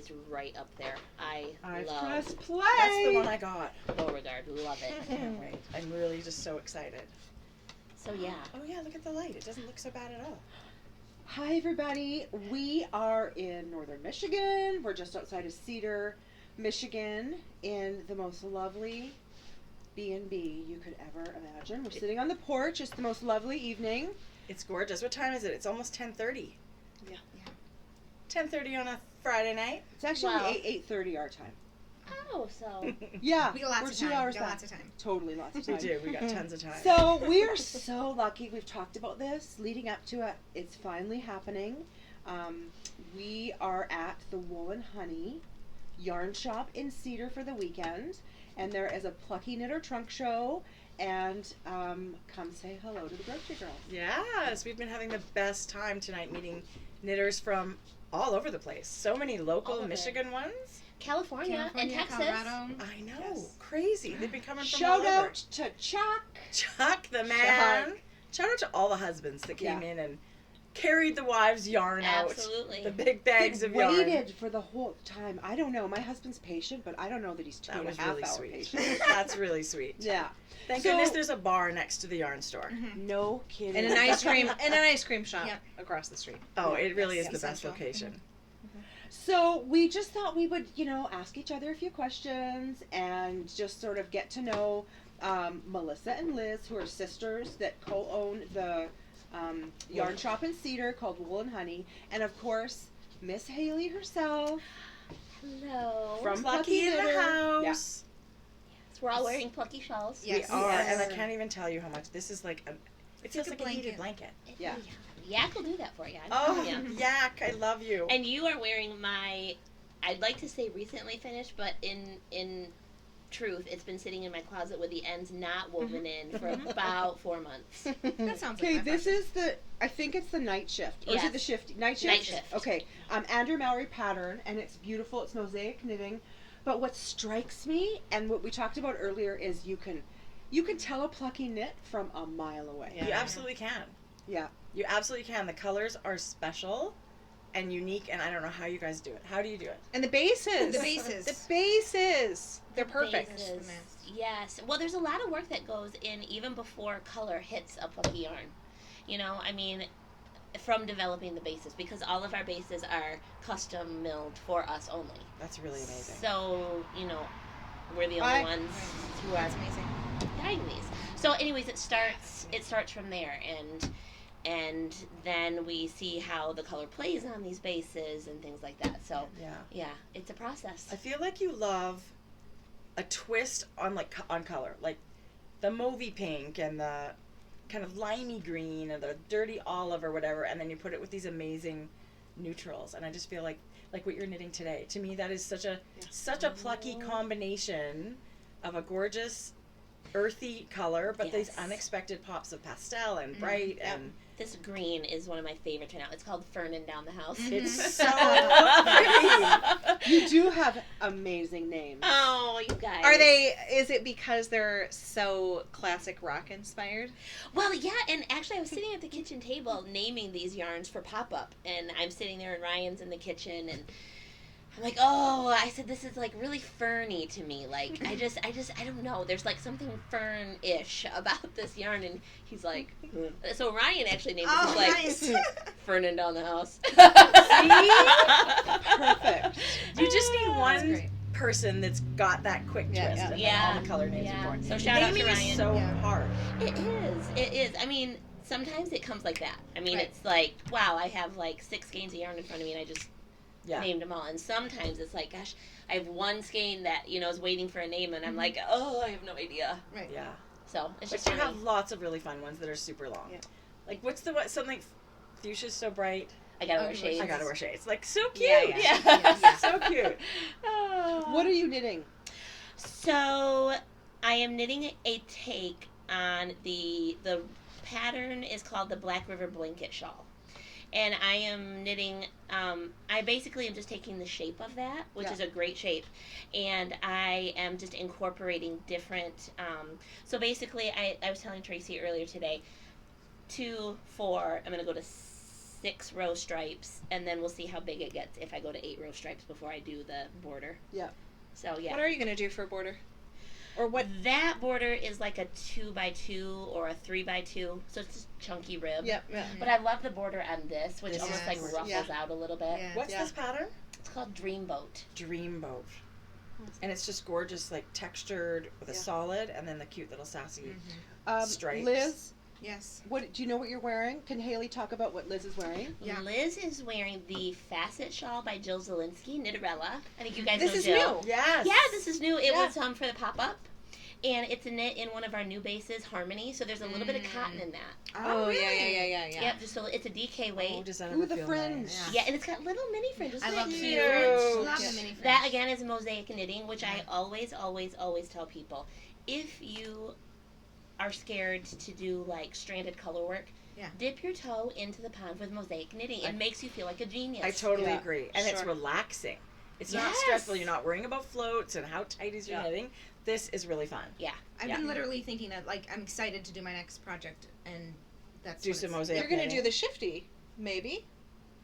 is right up there. I love pressed play. That's the one I got. Beauregard. Love it. I can't wait. I'm really just so excited. So yeah. Oh yeah, look at the light. It doesn't look so bad at all. Hi everybody. We are in northern Michigan. We're just outside of Cedar, Michigan, in the most lovely B&B you could ever imagine. We're sitting on the porch. It's the most lovely evening. It's gorgeous. What time is it? It's almost 10:30. Yeah. 10:30 on a Friday night. It's actually Wow. 8:30 our time. Oh, so Yeah, We got lots we're of 2 time. hours We got back. lots of time. Totally lots of We time. do. We got tons of time. So we are so lucky. We've talked about this leading up to it. It's finally happening. We are at the Woolen Honey yarn shop in Cedar for the weekend, and there is a Plucky Knitter trunk show. And come say hello to the grocery girls. Yes, we've been having the best time tonight meeting knitters from all over the place. So many local All over. Michigan ones. California and Texas. Colorado. I know. Yes. Crazy. They've been coming from Shout all over. out to Chuck. Chuck the man. Chuck. Shout out to all the husbands that came Yeah. in and carried the wives' yarn Absolutely. out. The big bags He of yarn. waited for the whole time. I don't know. My husband's patient, but I don't know that he's two That and a was half really hour sweet. patient. That's really sweet. Yeah. Thank So- goodness there's a bar next to the yarn store. No kidding. And an ice cream shop Yep. across the street. Oh, it really is Yes, the best essential. location. So we just thought we would, ask each other a few questions and just sort of get to know Melissa and Liz, who are sisters that co-own the yarn shop in Cedar called Woolen Honey, and of course Miss Hayley herself Hello. from Plucky in the Knitter. house. So we're all wearing plucky shawls. Yes. We are, and I Yes. can't even tell you how much. This is like it feels like like a a heated blanket. Yeah. Yak will do that for you. Oh, Yeah. Yak, I love you. And you are wearing my, I'd like to say recently finished, but in truth, it's been sitting in my closet with the ends not woven in for about 4 months. That sounds Okay, like my this is I think it's the night shift. Or is it Yes. the night shift? Night shift. Okay. Andrew Mallory pattern, and it's beautiful. It's mosaic knitting. But what strikes me, and what we talked about earlier, is you can tell a plucky knit from a mile away. Yeah. You absolutely can. Yeah. You absolutely can. The colors are special and unique, and I don't know how you guys do it. How do you do it? And the bases. The bases. The bases. They're perfect. Bases. The best. Yes. Well, there's a lot of work that goes in even before color hits a plucky yarn. I mean, from developing the bases, because all of our bases are custom milled for us only. That's really amazing. So, we're the only ones who are That's amazing. guiding these. So anyways, it starts from there, and then we see how the color plays on these bases and things like that. So yeah, it's a process. I feel like you love a twist on on color, like the mauvey pink and the kind of limey green or the dirty olive or whatever, and then you put it with these amazing neutrals. And I just feel like what you're knitting today, to me, that is such a plucky combination of a gorgeous earthy color, but these Yes. unexpected pops of pastel and bright and This green is one of my favorites right now. It's called Fernin Down the House. it's so pretty. You do have amazing names. Oh, you guys. Is it because they're so classic rock inspired? Well, yeah, and actually I was sitting at the kitchen table naming these yarns for pop-up, and I'm sitting there and Ryan's in the kitchen, and I'm like, I said, this is like really ferny to me. Like, I don't know. There's like something fern-ish about this yarn, and he's like, so Ryan actually named Oh, it like nice. Fernin Down the House. Perfect. You just need That's one great. person that's got that quick twist, and then Yeah. all the color names Yeah. are important. So shout out to Naming is Ryan. so Yeah. hard. It is. I mean, sometimes it comes like that. I mean, Right. it's like, wow, I have like 6 skeins of yarn in front of me, and I just named them all. And sometimes it's like, gosh, I have one skein that is waiting for a name, and I'm like, I have no idea. Right. Yeah. So it's But just you funny. have lots of really fun ones that are super long. Yeah. Like, what's something, fuchsia's so bright. I gotta wear Oh, shades. I gotta wear shades. Like, so cute. Yeah. Yeah. So cute. What are you knitting? So I am knitting a take on the pattern is called the Black River Blanket Shawl. And I am knitting, I basically am just taking the shape of that, which is a great shape, and I am just incorporating different, so basically I was telling Tracie earlier today, 2, 4, I'm going to go to 6 row stripes, and then we'll see how big it gets if I go to 8 row stripes before I do the border. Yeah. So yeah. What are you gonna do for a border? Or what? That border is like a 2x2 or a 3x2, so it's just chunky rib. Yep. Yeah. But I love the border on this, which This almost is like gorgeous. ruffles out a little bit. Yeah. What's this pattern? It's called Dreamboat. Dreamboat. And it's just gorgeous, like textured with a solid, and then the cute little sassy stripes. Liz, Yes. what do you know what you're wearing? Can Hayley talk about what Liz is wearing? Yeah. Liz is wearing the Facet Shawl by Jill Zielinski, Knitterella. I think you guys This know is Jill. new. Yes. Yeah, this is new. It Yeah. was for the pop-up. And it's a knit in one of our new bases, Harmony. So there's a little bit of cotton in that. Oh, really? yeah. Yep, just so it's a DK weight. Oh, does that Ooh, ever the feel fringe. nice? Yeah, and it's got little mini fringes. I Isn't love that the cute? Cute. Love the mini That fringe. again is mosaic knitting, which I always tell people. If you are scared to do like stranded color work, dip your toe into the pond with mosaic knitting. It makes you feel like a genius. I totally Yeah. agree. And it's Sure. relaxing. It's not Yes. stressful. You're not worrying about floats and how tight is your knitting. This is really fun. Yeah. I've Yeah. been literally thinking that, like, I'm excited to do my next project, and that's Do what some it's- mosaic You're gonna knitting. do the shifty, maybe.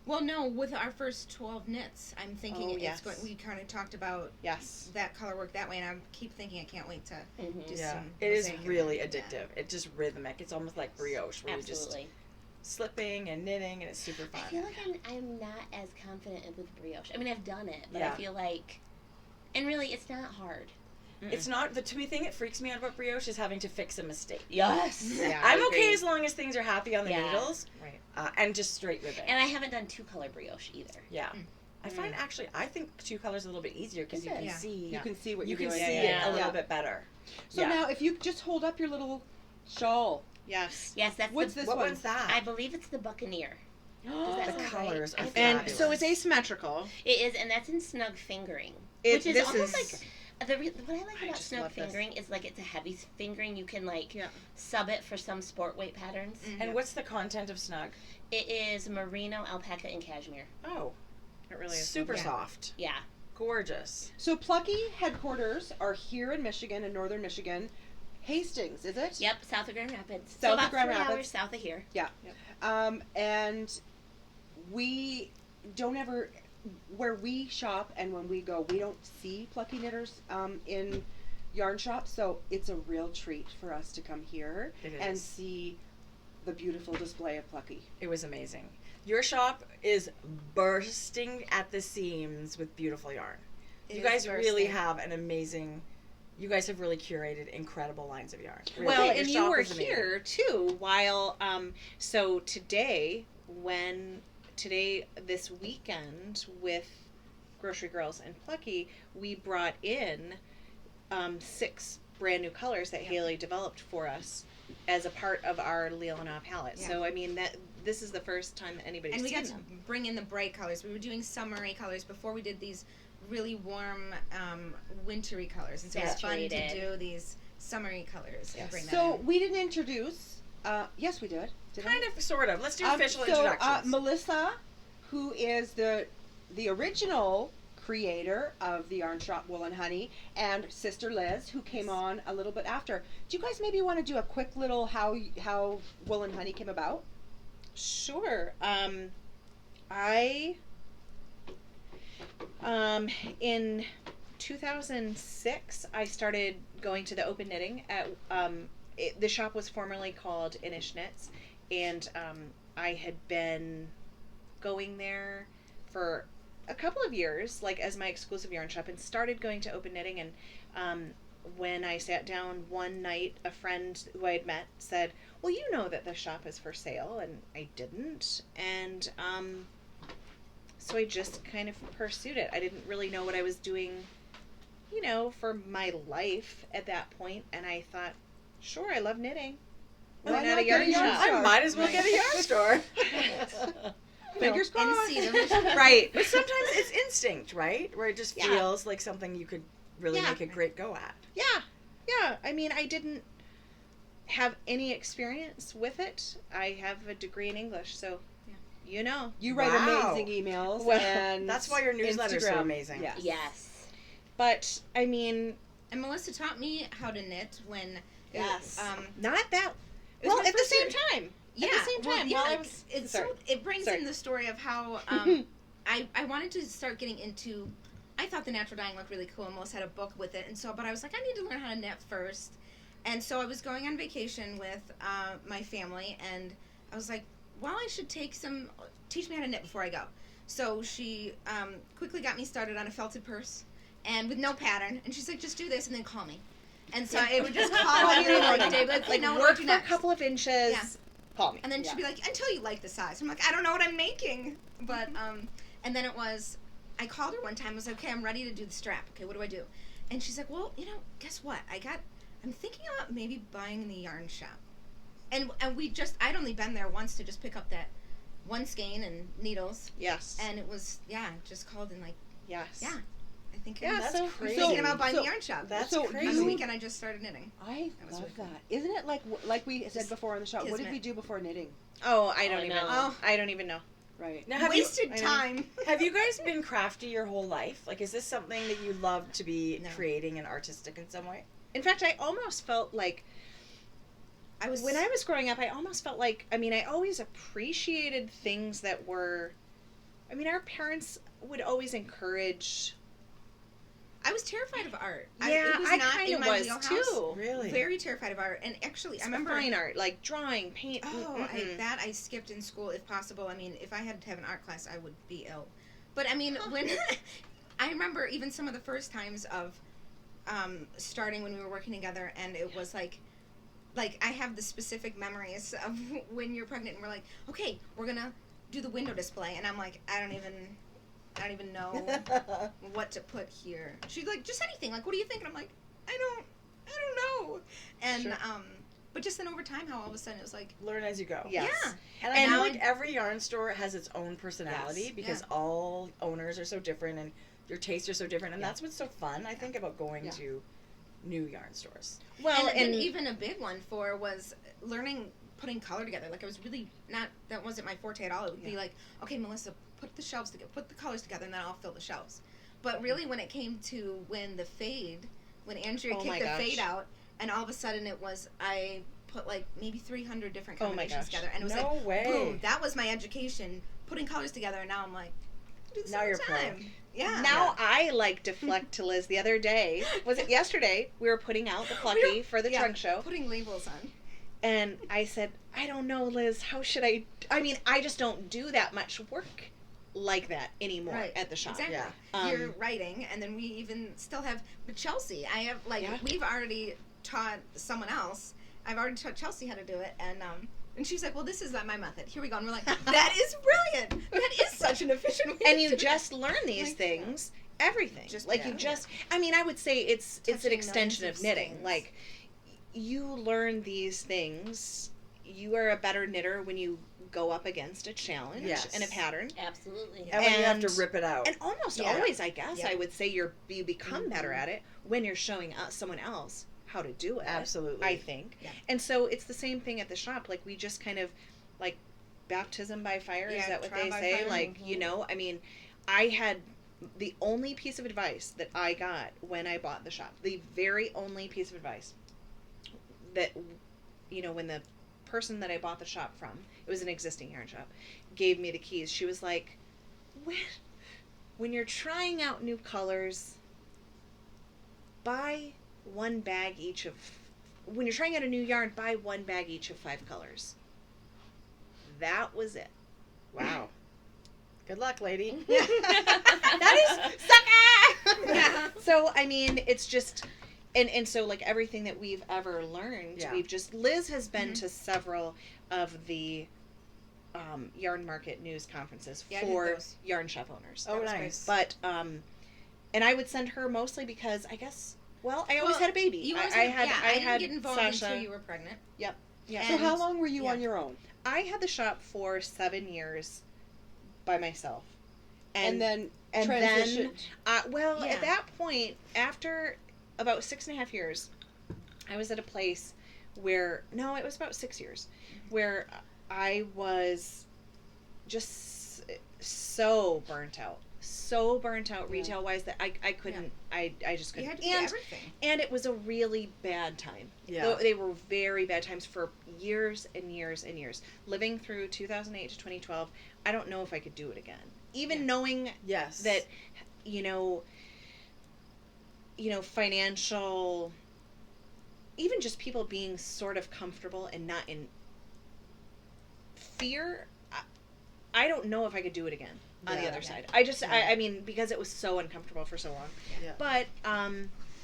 Well, no, with our first 12 knits, I'm thinking Oh, it's yes. going. We kind of talked about Yes. that color work that way, and I keep thinking I can't wait to Mm-hmm. do Yeah, some. it is mosaic and really then do addictive. It's just rhythmic. It's almost like brioche, where Absolutely. you're just slipping and knitting, and it's super fun. I feel like I'm not as confident with brioche. I mean, I've done it, but Yeah. I feel like, and really, it's not hard. It's not the thing that freaks me out about brioche is having to fix a mistake. Yes. Yeah, I'm I okay agree. as long as things are happy on the Yeah. needles, Right. and just straight ribbon. And I haven't done 2-color brioche either. Yeah. I find actually, I think 2 colors a little bit easier because Is you it? can Yeah. see You can see what you you're can doing. see Yeah. it a little Yeah. bit better. So Yeah. now, if you just hold up your little shawl, Yes. Yes, that's what's the, this What one? one's that? I believe it's the Buccaneer. Does that The sound right? colors are I think And fabulous. so it's asymmetrical. It is, and that's in snug fingering, It- which is this almost is- like what I like I about just snug love this. fingering is like it's a heavy fingering. You can like Yeah. sub it for some sport weight patterns. And what's the content of snug? It is merino, alpaca, and cashmere. Oh, It really is. super Yeah. soft, Yeah. gorgeous. So Plucky headquarters are here in Michigan, in northern Michigan. Hastings, is it? Yep, south of Grand Rapids. South so of about Grand 3 Rapids. hours south of here. And we don't ever, where we shop and when we go, we don't see Plucky Knitters in yarn shops. So it's a real treat for us to come here It and is. see the beautiful display of Plucky. It was amazing. Your shop is bursting at the seams with beautiful yarn. You guys really have an amazing. You guys have really curated incredible lines of yarn. Really. Well, Your and you shop were is amazing. here too while so today this weekend with Grocery Girls and Plucky, we brought in 6 brand new colors that Hayley developed for us as a part of our Leona palette. Yeah. So I mean that this is the first time that anybody's And we seen got to them. bring in the bright colors. We were doing summery colors before we did these really warm, wintry colors, and so it was fun to Saturated. do these summery colors and bring that So in. we didn't introduce, yes we did. Kind of, sort of. Let's do official so, introductions. Melissa, who is the original creator of the yarn shop Woolen Honey, and Sister Liz, who came on a little bit after. Do you guys maybe want to do a quick little how Woolen Honey came about? Sure. I in 2006 I started going to the open knitting at the shop was formerly called Inish Knits, and I had been going there for a couple of years, like as my exclusive yarn shop, and started going to open knitting. And when I sat down one night, a friend who I had met said, well, you know that the shop is for sale, and I didn't. And so I just kind of pursued it. I didn't really know what I was doing, for my life at that point. And I thought, sure, I love knitting. Why Why not not a yarn get a yarn shop? store? I might as well get a yarn store. Fingers And crossed. Cedar. Right. But sometimes it's instinct, right? Where it just Yeah. feels like something you could really Yeah. make a great go at. Yeah. I mean, I didn't have any experience with it. I have a degree in English, so you know. You write Wow. amazing emails, Well, and that's why your newsletter's so Instagram. amazing. Yes. Yes. But I mean, And Melissa taught me how to knit when yes. um, Not that it was well my at the first same year. time. at the same time, while I was it brings in the story of how I wanted to start getting into. I thought the natural dyeing looked really cool, and Melissa had a book with it, and so, but I was like, I need to learn how to knit first, and so I was going on vacation with my family, and I was like, well, I should teach me how to knit before I go. So she quickly got me started on a felted purse, and with no pattern, and she's like, just do this, and then call me. And so I would just call every day, like no, work for a couple of inches. Yeah. Call me. And then she'd be like, until you like the size. I'm like, I don't know what I'm making. But, and then it was, I called her one time. I was like, okay, I'm ready to do the strap. Okay, what do I do? And she's like, well, guess what? I'm thinking about maybe buying in the yarn shop. And I'd only been there once to just pick up that one skein and needles. Yes. And it was, just called and like, yes. Yeah. I think that's crazy. Thinking about buying the yarn shop. That's crazy. On the weekend, I just started knitting. I love really that. Isn't it like we said before on the show? What did we do before knitting? Oh, I don't even. know. I don't even know. Right. Now, Wasted time. Have you guys been crafty your whole life? Like, is this something that you love to be creating and artistic in some way? In fact, I almost felt like when I was growing up, I almost felt like, I always appreciated things that were, our parents would always encourage. I was terrified of art. Yeah, I kind of was too. Really? Very terrified of art. And actually, I remember fine art, like drawing, paint. Oh, I skipped in school if possible. If I had to have an art class, I would be ill. But when I remember even some of the first times of starting when we were working together, and it was like I have the specific memories of when you're pregnant, and we're like, okay, we're gonna do the window display, and I'm like, I don't even know what to put here. She's like, just anything. Like, what do you think? And I'm like, I don't know. And Sure. But just then over time, how all of a sudden it was like, learn as you go. Yes. Yeah. And I feel like every yarn store has its own personality because all owners are so different and your tastes are so different, and that's what's so fun, I think, about going to new yarn stores. Well, and even a big one was learning putting color together. Like, I was really that wasn't my forte at all. It would be like, okay, Melissa, put the shelves together, put the colors together, and then I'll fill the shelves. But really, when it came to when Andrea kicked the fade out, and all of a sudden it was, I put like maybe 300 different combinations together, and it was boom, that was my education, putting colors together, and now I'm like, do the same time. Yeah. Now I deflect to Liz the other day. Was it yesterday? We were putting out the Plucky for the trunk show. Putting labels on. And I said, I don't know, Liz, how should I I just don't do that much work like that anymore at the shop. Exactly. Yeah. You're writing, and then we even still have, but Chelsea, I have, we've already taught someone else. I've already taught Chelsea how to do it, and she's like, well, this is my method. Here we go. And we're like, that is brilliant. That is such an efficient way and you just learn these things, everything. I would say it's an extension of knitting. Things. Like, you learn these things. You are a better knitter when you go up against a challenge and a pattern. Absolutely. And when you have to rip it out. And almost always, I guess, I would say you become better at it when you're showing someone else how to do it. Absolutely. I think. Yeah. And so it's the same thing at the shop. Like, we just kind of, like, baptism by fire, is that what they say? Fire. Like, I had the only piece of advice that I got when I bought the shop, the very only piece of advice that, when the person that I bought the shop from, it was an existing yarn shop, gave me the keys. She was like, when you're trying out new colors, buy one bag each of, when you're trying out a new yarn, buy one bag each of 5 colors. That was it. Wow. Good luck, lady. That is sucker. Yeah. So, it's just, and so, like, everything that we've ever learned, Liz has been to several of the yarn market news conferences for yarn shop owners. Oh, nice. But, and I would send her mostly because I guess, I always had a baby. I didn't get involved Sasha until you were pregnant. Yep. Yeah. So how long were you on your own? I had the shop for 7 years by myself. And then transitioned. At that point, after about 6.5 years, I was at a place where, it was about 6 years, where I was just so burnt out. so burnt out retail wise that I couldn't. I just You couldn't. had to do everything. And it was a really bad time. Yeah. They were very bad times for years and years and years. Living through 2008 to 2012, I don't know if I could do it again. Even knowing Yes. that, you know, financial, even just people being sort of comfortable and not in fear. I don't know if I could do it again on the other side. I mean, because it was so uncomfortable for so long. Yeah. But,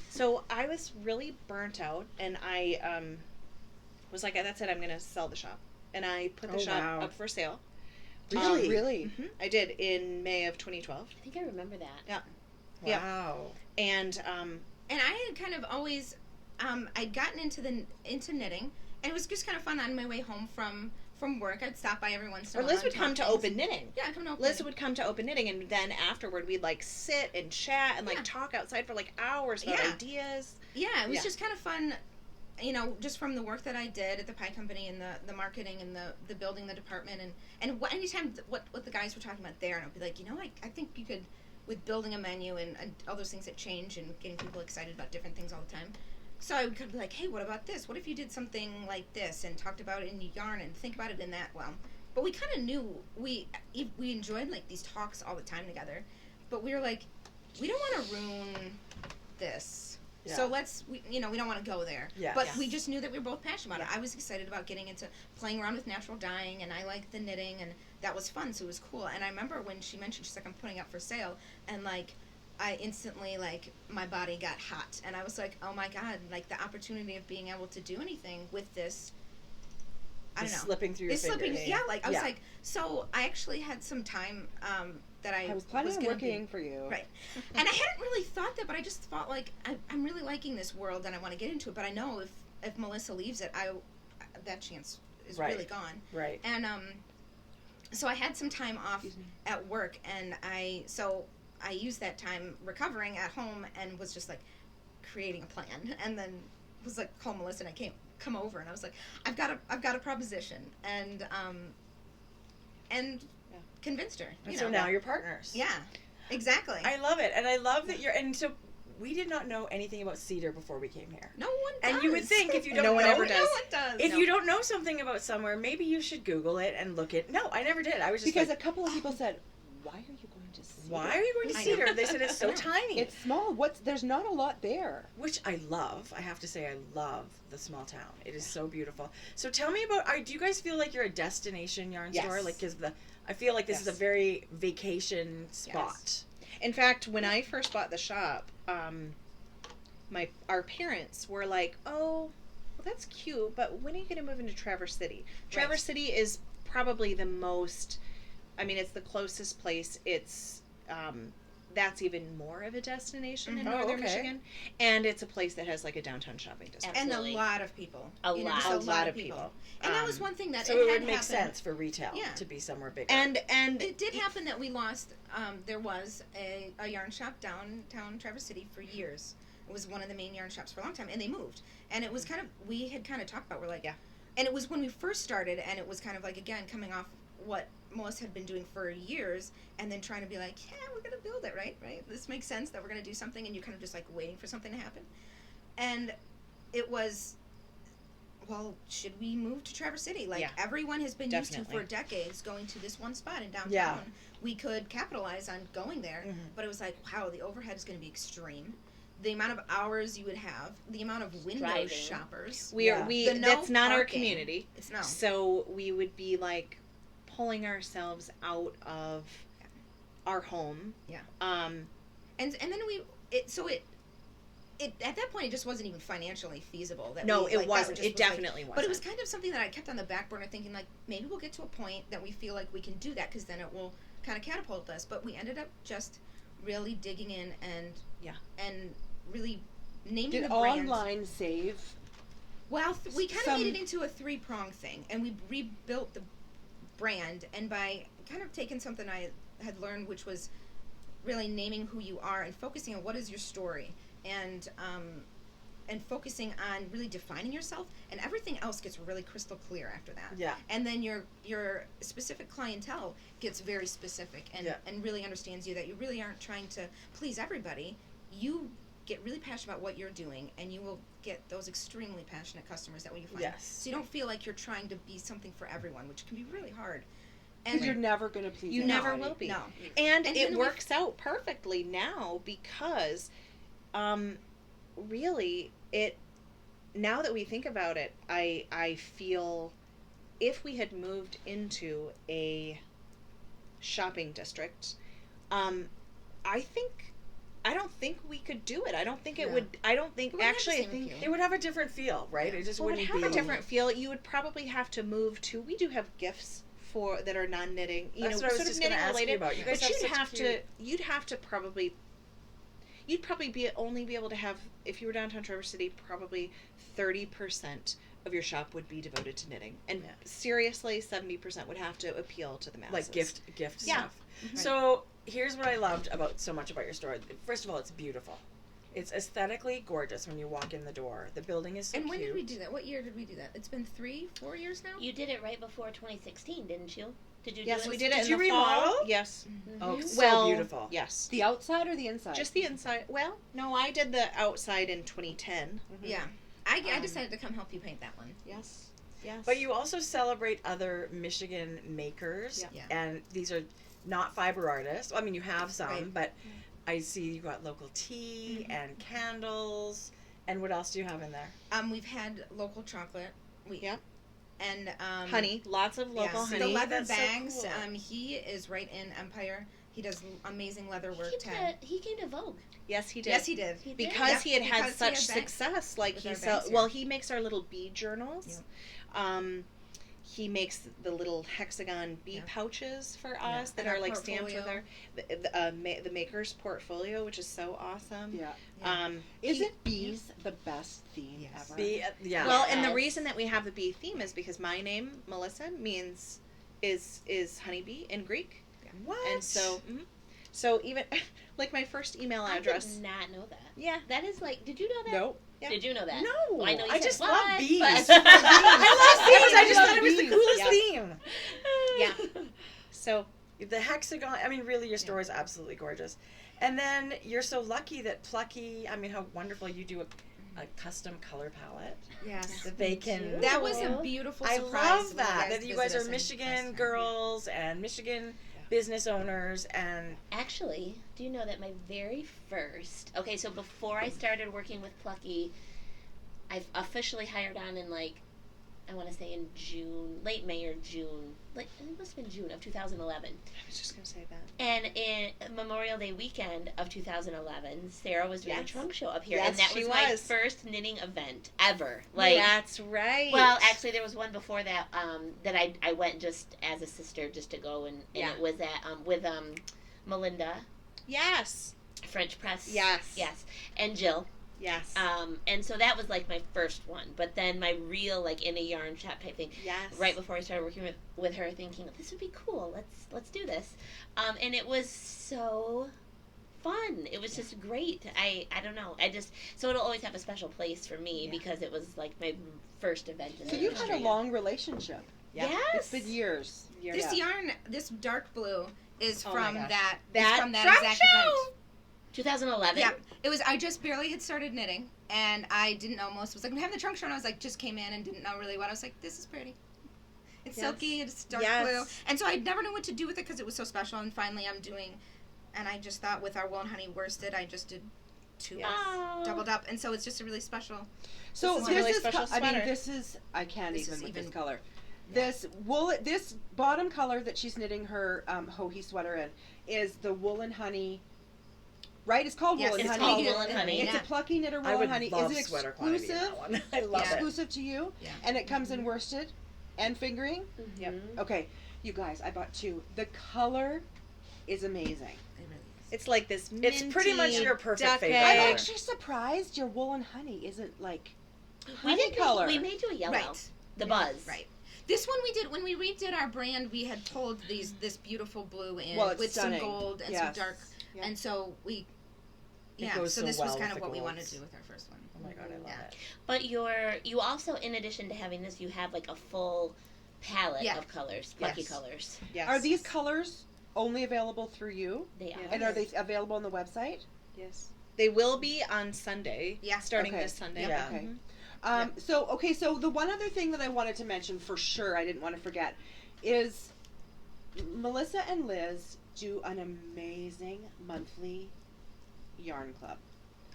so I was really burnt out, and I was like, that's it, I'm going to sell the shop. And I put the shop up for sale. Really? Really? I did in May of 2012. I think I remember that. Yeah. Wow. And And I had kind of always, I'd gotten into knitting, and it was just kind of fun on my way home from work. I'd stop by every once in a or while. Liz would come to open knitting. Yeah, I'd come to open Liz would come to open knitting, and then afterward we'd like sit and chat and like talk outside for like hours about ideas. Yeah, it was just kind of fun, just from the work that I did at the pie company and the marketing and the building the department and anytime what the guys were talking about there, and I'd be like, I think you could, with building a menu and all those things that change and getting people excited about different things all the time. So I would be like, hey, what about this? What if you did something like this and talked about it in yarn and think about it in that? Well, but we kind of knew we enjoyed like these talks all the time together, but we were like, we don't want to ruin this. Yeah. So we don't want to go there. Yes. But we just knew that we were both passionate about it. I was excited about getting into playing around with natural dyeing, and I liked the knitting, and that was fun, so it was cool. And I remember when she mentioned, she's like, I'm putting up for sale, and like, I instantly, like, my body got hot, and I was like, oh my god, like, the opportunity of being able to do anything with this, I don't know. Slipping through your fingers. Yeah, like, I was like, so I actually had some time, that I was planning on working for you. Right. And I hadn't really thought that, but I just thought, like, I'm really liking this world, and I want to get into it, but I know if Melissa leaves it, that chance is really gone. Right. And, so I had some time off at work, and I used that time recovering at home and was just like creating a plan, and then was like, call Melissa, and I come over, and I was like, I've got a proposition, and convinced her. And so now you're partners. Yeah, exactly. I love it, and I love that and so we did not know anything about Cedar before we came here. No one does. And you would think if you don't No one know, ever does. No one does. If you don't know something about somewhere, maybe you should Google it and look it. No, I never did. I was just Because like, a couple of people said, why are you going to Cedar? why are you going to I Cedar? know. They said it's so tiny. It's small. There's not a lot there. Which I love. I have to say, I love the small town. It is so beautiful. So tell me about, do you guys feel like you're a destination yarn store? Yes. Like, I feel like this is a very vacation spot. Yes. In fact, when I first bought the shop, our parents were like, "Oh, well, that's cute, but when are you going to move into Traverse City?" Traverse City is probably the most. I mean, it's the closest place. It's that's even more of a destination in northern Michigan, and it's a place that has like a downtown shopping district. Absolutely. And a lot of people. A just lot. A lot of people. And that was one thing that So it it had would make happened. sense for retail Yeah. to be somewhere bigger. And It did happen that we lost. There was a yarn shop downtown Traverse City for years. It was one of the main yarn shops for a long time, and they moved. And it was we had kind of talked about, we're like, Yeah. And it was when we first started, and it was kind of like, again, coming off what Melissa had been doing for years, and then trying to be like, yeah, we're going to build it, right? This makes sense that we're going to do something, and you're kind of just like waiting for something to happen. And it was, well, should we move to Traverse City? Like, everyone has been used to for decades going to this one spot in downtown. Yeah. We could capitalize on going there, but it was like, wow, the overhead is going to be extreme. The amount of hours you would have, the amount of window Driving. shoppers. That's not our parking. community. It's no. So we would be like pulling ourselves out of our home. Yeah. Um, and then it at that point it just wasn't even financially feasible. it wasn't. It definitely wasn't. But it was kind of something that I kept on the back burner, thinking like maybe we'll get to a point that we feel like we can do that, because then it will kind of catapult us. But we ended up just really digging in and really naming Did the brand. online save? Well, we kind of made it into a three-prong thing, and we rebuilt the brand, and by kind of taking something I had learned, which was really naming who you are and focusing on what is your story. And and focusing on really defining yourself, and everything else gets really crystal clear after that. Yeah. And then your specific clientele gets very specific and really understands you, that you really aren't trying to please everybody. You get really passionate about what you're doing, and you will get those extremely passionate customers that way you find. Yes. So you don't feel like you're trying to be something for everyone, which can be really hard. Because And you're never going to please You anybody. never will be. No. And And it then works out perfectly now because, really, now that we think about it, I feel if we had moved into a shopping district, I don't think we could do it. I don't think it Yeah. would. I don't think It wouldn't have actually. the I same think appeal. It would have a different feel, right? It just it would wouldn't have be a different feel. You would probably have to move to. We do have gifts for that are non-knitting. You That's know, what I was sort just of gonna knitting ask you related. about. You guys But have you'd such have cute- to. You'd have to probably. You'd probably only be able to have, if you were downtown Traverse City, probably 30% of your shop would be devoted to knitting, and Yeah. seriously, 70% would have to appeal to the masses. like gift Yeah. stuff. So here's what I loved so much about your store. First of all, it's beautiful. It's aesthetically gorgeous when you walk in the door. The building is so And when cute. did we do that? What year did we do that? It's been 3-4 years now? You did it right before 2016, didn't you? Did you? Yes, do we it? did it Did in you the fall. remodel? Yes. Oh, Mhm. so Well, beautiful. Yes. The outside or the inside? Just the inside. Well, no, I did the outside in 2010. Yeah. I Um, decided to come help you paint that one. Yes. Yes. But you also celebrate other Michigan makers, Yeah. Yeah. and these are not fiber artists. Well, I mean, you have some, Right. but I see you got local tea Mhm. and candles. And what else do you have in there? We've had local chocolate. Yep. And honey, lots of local yes, honey. the leather That's so bags. cool. He is right in Empire. He does amazing leather work. He came to Vogue. Yes, he did. Yes, he did. He did. Because Yeah, he had had because he had such bags success, like with he our sells. bags, Well, yeah. he makes our little bead journals. He makes the little hexagon bee Yeah. pouches for Yeah. us that And our are like stamped with portfolio. the maker's portfolio, which is so awesome. Yeah. Yeah. Isn't bees the best theme Yes. ever? Yeah. Well, and the Yes. reason that we have the bee theme is because my name Melissa means is honeybee in Greek, What? and so even like my first email I address. did not know that. Yeah. That is like. Did you know that? Nope. Yeah. Did you know that? No, Well, I know you I said just what, love bees. but- I love bees. I just thought it was the Bees. coolest Yeah. theme. Yeah. So The hexagon. I mean, really, your store is absolutely gorgeous. And then you're so lucky that Plucky. I mean, how wonderful you do a custom color palette Yes. that they can. That was a beautiful I surprise. love when that you guys visited are us in Michigan last time. girls and Michigan business owners and Actually, do you know that my very first... Okay, so before I started working with Plucky, I officially hired on in I want to say in June, late May or June. It must have been June of 2011. I was just gonna say that. And in Memorial Day weekend of 2011, Sarah was doing Yes. a trunk show up here. Yes, and that she was my was. first knitting event ever. That's right. Well, actually, there was one before that that I went just as a sister just to go and Yeah. it was at with Melinda yes, French Press. Yes. yes, and Jill. yes, And so that was like my first one. But then my real in a yarn shop type thing. yes. Right before I started working with her, thinking this would be cool. Let's do this. And it was so fun. It was just great. I don't know. So it'll always have a special place for me because it was like my first event in So the you've had industry. a long relationship. Yeah. Yes. It's been years. This yarn, this dark blue, is Oh my from gosh. that. That is from that trunk exact show! event. 2011. Yeah, it was. I just barely had started knitting, and I didn't know. Melissa was like, "I'm having the trunk show," and I was like, just came in and didn't know really what. I was like, "This is pretty. It's Yes. silky. It's dark Yes. blue." And so I never knew what to do with it because it was so special. And finally, I'm doing, and I just thought with our Woolen Honey worsted, I just did two Aw. doubled up, and so it's just a really special. So This is this a really is, special I mean, sweater. this is, I can't This even is with even- this color. Yeah. This bottom color that she's knitting her hoagie sweater in is the Woolen Honey. Right, it's called Yes, Woolen it's Honey. called Woolen Honey. It's Yeah. a Plucky Knitter I Woolen would Honey. love Is it sweater quantity in exclusive? that one. I love Yeah. it. Exclusive to you, Yeah. and it comes in worsted and fingering. Yep. Okay, you guys, I bought two. The color is amazing. It really is. It's like this. It's pretty much minty, your perfect duck favorite I'm color. egg. actually surprised your Woolen Honey isn't like We honey did color. We made you a yellow. Right. The buzz. Right. This one we did when we redid our brand. We had pulled this beautiful blue in Well, it's with stunning. some gold and Yes. some dark, Yeah. and so Yeah, goes so so this well was kind with of the what we wanted golds. to do with our first one. Oh my god, I love Yeah. it. But you also, in addition to having this, you have like a full palette Yeah. of colors, Plucky Yes. colors. Yes. Are these colors only available through you? They are. Yeah. And are they available on the website? Yes. They will be on Sunday. Yeah. Starting Okay. this Sunday. Yeah. Okay. Mhm. So the one other thing that I wanted to mention for sure, I didn't want to forget, is Melissa and Liz do an amazing monthly yarn club.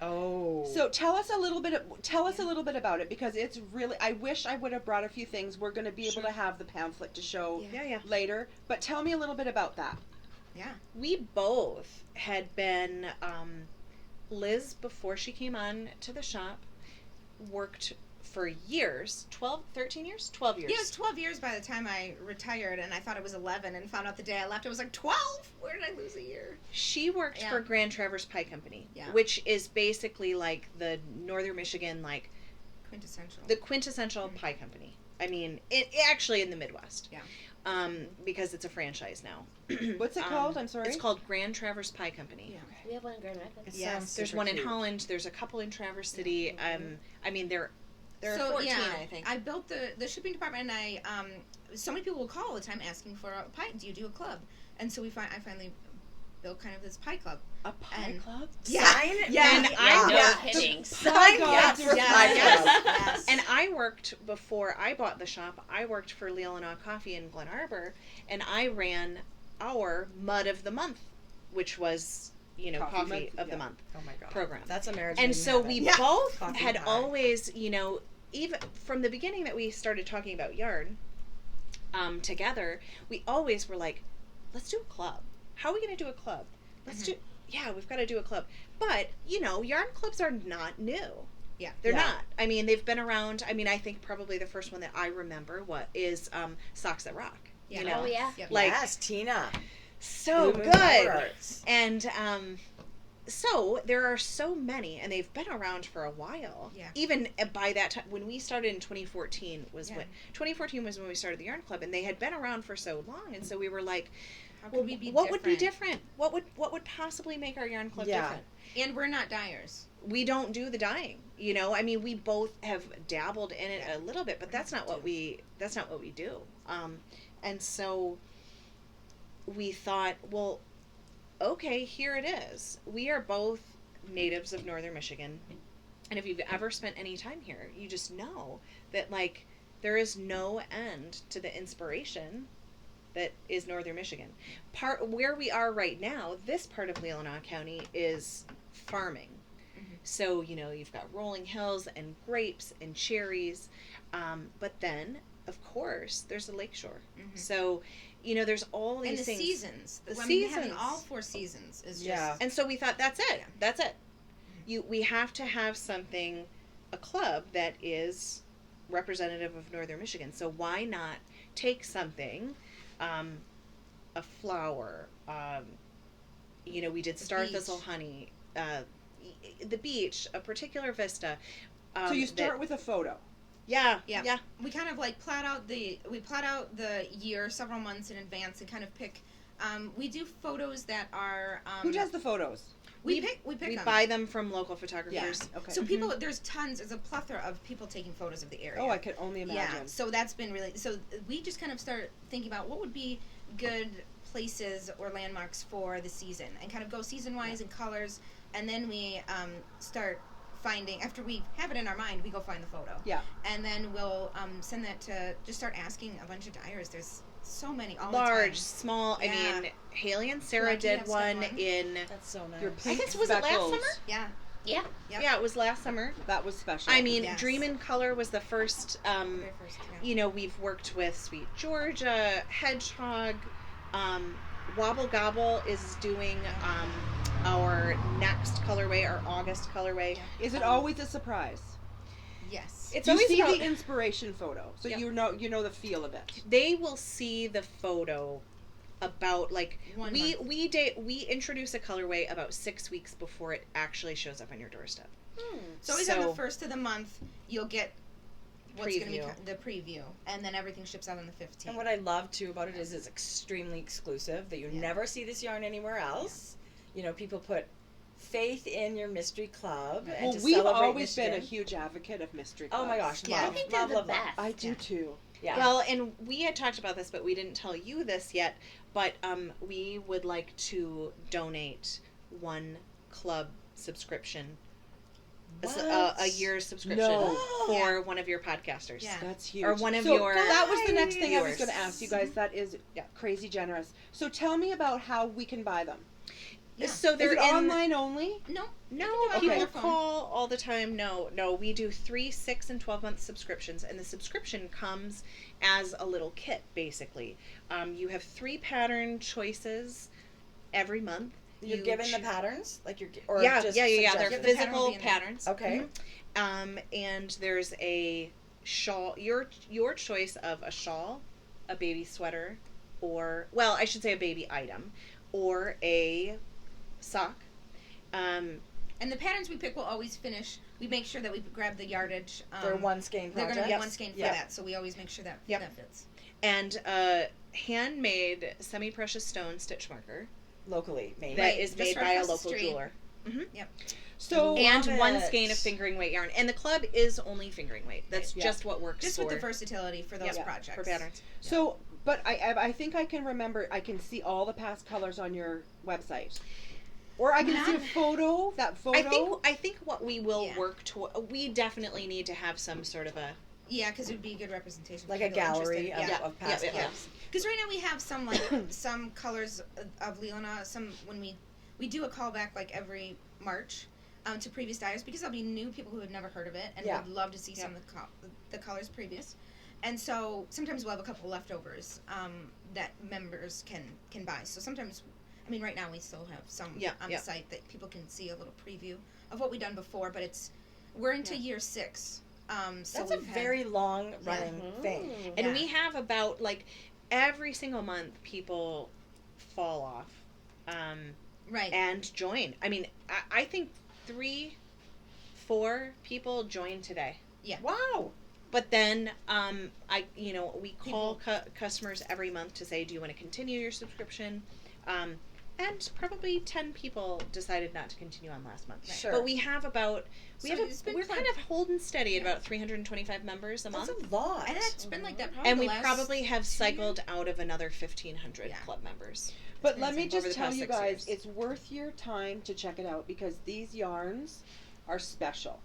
Oh. So tell us a little bit about it, because it's really, I wish I would have brought a few things. We're going to be able Sure. to have the pamphlet to show Yeah. later, but tell me a little bit about that. Yeah. We both had been, Liz, before she came on to the shop, worked for years, 13 years? 12 years. Yeah, it was 12 years by the time I retired, and I thought it was 11, and found out the day I left it was like 12. Where did I lose a year? She worked Yeah. for Grand Traverse Pie Company, Yeah. which is basically like the Northern Michigan, like Quintessential. the quintessential pie company. I mean, it actually in the Midwest. Yeah. Because it's a franchise now. What's it called? I'm sorry. It's called Grand Traverse Pie Company. Yeah. We have one in Grand Rapids. It Yes, sounds there's super one cute. in Holland. There's a couple in Traverse City. I mean, there are So 14, yeah, I think. I built the shipping department, and I so many people will call all the time asking for a pie. Do you do a club? And so I finally built kind of this pie club. A pie and- club? Yeah. Sign Yeah. me And up. No Yeah. kidding. Sign me Yes, up for yes, Pie yes, Club. yes. And I worked, before I bought the shop, I worked for Leelanau Coffee in Glen Arbor, and I ran our Mud of the Month, which was, Coffee Coffee month, of the yeah. Month Oh my god. program. That's a marriage. And made in so heaven. we Yeah. both Coffee had pie. always, even from the beginning that we started talking about yarn together, we always were like, let's do a club. How are we going to do a club? We've got to do a club. But, yarn clubs are not new. Yeah. They're Yeah. not. I mean, they've been around. I mean, I think probably the first one that I remember is Socks That Rock. Yeah. Oh, yeah. Yep. Like, yes, Tina. so Blue Moon Power good. Arts. And so there are so many, and they've been around for a while. Yeah. Even by that time, when we started in 2014 was Yeah. when 2014 was when we started the Yarn Club, and they had been around for so long, and so we were like, How well, could we be what would be different? What would possibly make our Yarn Club Yeah. different? And we're not dyers. We don't do the dyeing, I mean, we both have dabbled in it a little bit, but that's not what we do. And so we thought, well, okay, here it is. We are both natives of Northern Michigan, and if you've ever spent any time here, you just know that, like, there is no end to the inspiration that is Northern Michigan. Where we are right now, this part of Leelanau County is farming. So, you've got rolling hills and grapes and cherries. But then, of course, there's the lakeshore. So, there's all these And the things. seasons. The Having seasons. all 4 seasons is just... Yeah. And so we thought, that's it. Yeah. That's it. We have to have something, a club that is representative of Northern Michigan. So why not take something, a flower, we did star beach. thistle honey, the beach, a particular vista. So you start with a photo. Yeah. We kind of like plot out the year several months in advance and kind of pick. We do photos that are. Who does the photos? We pick We them. buy them from local photographers. Okay. So people, there's a plethora of people taking photos of the area. Oh, I could only imagine. Yeah, so that's been really. So we just kind of start thinking about what would be good places or landmarks for the season, and kind of go season wise and colors, and then we start finding, after we have it in our mind, we go find the photo. Yeah. And then we'll send that to, just start asking a bunch of dyers. There's so many all Large, the time. small. Yeah. I mean, Hayley and Sarah Plucky did has done one one. in. That's so nice. Your I pink guess was it last speckles. summer? Yeah. Yeah. Yep. Yeah, it was last summer. That was special. I mean, Yes. Dream in Color was the first. Very first, We've worked with Sweet Georgia, Hedgehog. Wobble Gobble is doing our next colorway, our August colorway. Yeah. Is it always a surprise? Yes. It's You always see about, the inspiration photo, so Yep. you know the feel of it. they will see the photo about like 1 we month. we introduce a colorway about 6 weeks before it actually shows up on your doorstep. So always on So- the first of the month, you'll get what's going to be Preview. the preview, and then everything ships out on the 15th. And what I love too about it is it's extremely exclusive, that you Yeah. never see this yarn anywhere else. People put faith in your mystery club. And Well, to we've celebrate always been a Michigan. huge advocate of mystery Oh clubs. my gosh, Yeah. love, I think they're love, the love, love. best. I do too. Yeah. Well, and we had talked about this, but we didn't tell you this yet. But we would like to donate one club subscription, a year's subscription No. for one of your podcasters. Yeah. That's huge. Or one of so your that was the next thing I was viewers. going to ask you guys. That is crazy generous. So tell me about how we can buy them. Yeah. So Is they're it in, online only? No. No, You can do it people on your phone. call all the time. No, we do 3, 6, and 12-month subscriptions, and the subscription comes as a little kit, basically. You have 3 pattern choices every month. You're You given the choo- patterns, like you're or Yeah. just They're suggested? the pattern will physical be in there. patterns. Okay. And there's a shawl. Your choice of a shawl, a baby sweater, or I should say a baby item, or a sock. And the patterns we pick will always finish. We make sure that we grab the yardage. They're one skein They're project. going to be Yep. one skein for Yep. that, so we always make sure that Yep. that fits. And handmade semi-precious stone stitch marker Locally made. that Right, is just made right by a across the local street. jeweler. So And Love one it. skein of fingering weight yarn. And the club is only fingering weight. That's Yeah. just what works Just for with the versatility for those Yeah, projects. for patterns. So, but I think I can remember. I can see all the past colors on your website, or I can see a photo. That photo. I think what we will Yeah. work to. We definitely need to have some sort of a. Yeah, because it would be a good representation. Like for a people gallery interested. Yeah. of past yeah. clubs. Because right now we have some some colors of Leona. Some when we do a callback like every March to previous dyers because there'll be new people who had never heard of it and Yeah. would love to see some of the colors previous. And so sometimes we'll have a couple leftovers that members can buy. So sometimes, I mean, right now we still have some on the site that people can see a little preview of what we've done before. But we're into year 6. So That's a very long running thing. And Yeah. we have about every single month people fall off, right. and join. I mean, I think 3, 4 people joined today. Yeah. Wow. But then, we call customers every month to say, do you want to continue your subscription? And probably 10 people decided not to continue on last month. Right. Sure. But we have we're kind of holding steady at about 325 members a month. That's a lot. And it's been like that probably And the we last probably have 2 cycled out of another 1,500 club members. But let me over just the tell past you 6 guys, years. it's worth your time to check it out because these yarns are special.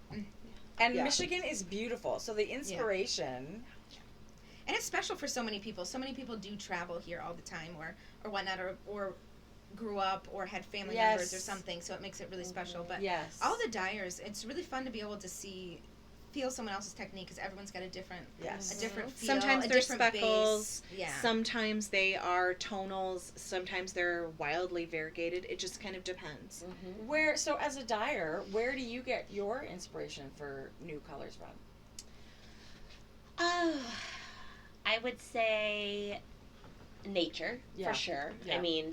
And Yeah. Michigan is beautiful, so the inspiration. And it's special for so many people. So many people do travel here all the time or whatnot, or grew up or had family members or something, so it makes it really special. But Yes. all the dyers, it's really fun to be able to feel someone else's technique because everyone's got a different feel, Sometimes a they're different speckles. base. Yeah. Sometimes they are tonals. Sometimes they're wildly variegated. It just kind of depends. So as a dyer, where do you get your inspiration for new colors from? I would say nature Yeah. for sure. Yeah. I mean,